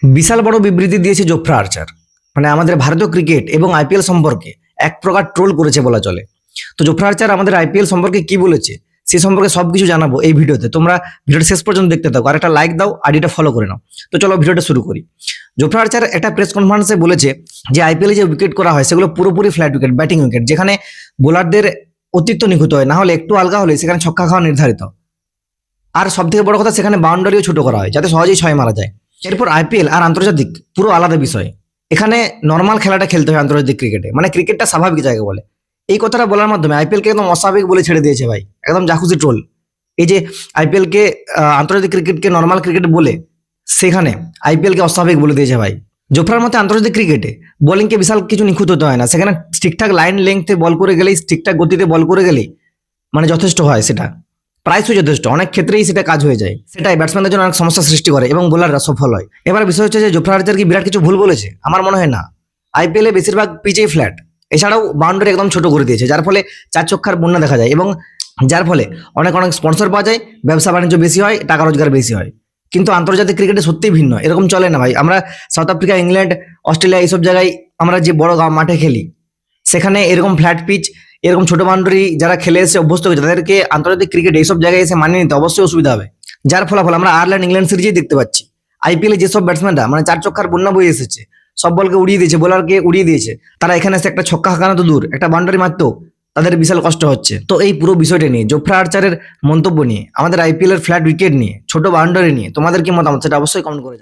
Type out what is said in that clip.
বিশাল বড় বিবৃতি দিয়েছে জোফরা আর্চার। মানে আমাদের ভারতীয় ক্রিকেট এবং আইপিএল সম্পর্কে এক প্রকার ট্রোল করেছে বলা চলে। তো জোফরা আর্চার আমাদের আইপিএল সম্পর্কে কি বলেছে সে সম্পর্কে সবকিছু জানাবো এই ভিডিওতে। তোমরা ভিডিওটা শেষ পর্যন্ত দেখতে থাকো আর একটা লাইক দাও, আইডিটা ফলো করে নাও। তো চলো ভিডিওটা শুরু করি। জোফরা আর্চার একটা প্রেস কনফারেন্সে বলেছে যে আইপিএলে যে উইকেট করা হয় সেগুলো পুরোপুরি ফ্ল্যাট উইকেট, ব্যাটিং উইকেট, যেখানে বোলারদের অতিরিক্ত নিখুঁত হয়, না হলে একটু আলগা হলে সেখানে ছক্কা খাওয়া নির্ধারিত। আর সব থেকে বড় কথা, সেখানে বাউন্ডারিও ছোট করা হয় যাতে সহজেই ছয় মারা যায়। এরপর আইপিএল আর আন্তর্জাতিক পুরো আলাদা বিষয়। এখানে নর্মাল খেলাটা খেলতে হয় আন্তর্জাতিক ক্রিকেটে, মানে ক্রিকেটটা স্বাভাবিক জায়গা বলে। এই কথাটা বলার মাধ্যমে আইপিএলকে একদম অস্বাভাবিক বলে ছেড়ে দিয়েছে ভাই, একদম জাকুজি ট্রোল। এই যে আইপিএলকে আন্তর্জাতিক ক্রিকেটকে নর্মাল ক্রিকেট বলে, সেখানে আইপিএলকে অস্বাভাবিক বলে দিয়েছে ভাই। জোফরার মতে আন্তর্জাতিক ক্রিকেটে বোলিংকে বিশাল কিছু নিখুঁত হতে হয় না, সেখানে ঠিকঠাক লাইন লেংথে বল করে গেলেই, ঠিকঠাক গতিতে বল করে গেলেই মানে যথেষ্ট হয়। সেটা প্রাইসও যথেষ্ট, অনেক ক্ষেত্রেই সেটা কাজ হয়ে যায়। সেটাই ব্যাটসম্যানদের জন্য অনেক সমস্যা সৃষ্টি করে এবং বোলাররা সফল হয়। এবার বিষয় হচ্ছে যে জোফরা আর্চার কি বিরাট কিছু ভুল বলেছে? আমার মনে হয় না। আইপিএলে বেশিরভাগ পিচেই ফ্ল্যাট, এছাড়াও বাউন্ডারি একদম ছোট করে দিয়েছে, যার ফলে চার ছক্কার বন্যা দেখা যায় এবং যার ফলে অনেক অনেক স্পন্সর পাওয়া যায়, ব্যবসা বাণিজ্য বেশি হয়, টাকা রোজগার বেশি হয়। কিন্তু আন্তর্জাতিক ক্রিকেটে সত্যিই ভিন্ন, এরকম চলে না ভাই। আমরা সাউথ আফ্রিকা, ইংল্যান্ড, অস্ট্রেলিয়া এইসব জায়গায় আমরা যে বড় মাঠে খেলি, সেখানে এরকম ফ্ল্যাট পিচ, এরকম ছোট বাউন্ডারি যারা খেলে এসে অভ্যস্ত হয়েছে, তাদেরকে আন্তর্জাতিক ক্রিকেট এইসব জায়গায় এসে মানিয়ে নিতে অবশ্যই অসুবিধা হবে। যার ফলাফল আমরা আয়ারল্যান্ড, ইংল্যান্ড সিরিজেই দেখতে পাচ্ছি। আইপিএলে যেসব ব্যাটসম্যানরা মানে চার ছক্কার বন্যা বয়ে এসেছে, সব বলকে উড়িয়ে দিয়েছে, বোলারকে উড়িয়ে দিয়েছে, তারা এখানে এসে একটা ছক্কা হাঁকানো তো দূর, একটা বাউন্ডারি মারতেও তাদের বিশাল কষ্ট হচ্ছে। তো এই পুরো বিষয়টা নিয়ে, জোফরা আর্চারের মন্তব্য নিয়ে, আমাদের আইপিএল এর ফ্ল্যাট উইকেট নিয়ে, ছোট বাউন্ডারি নিয়ে তোমাদের কি মতামত সেটা অবশ্যই কমেন্ট করে জানাও।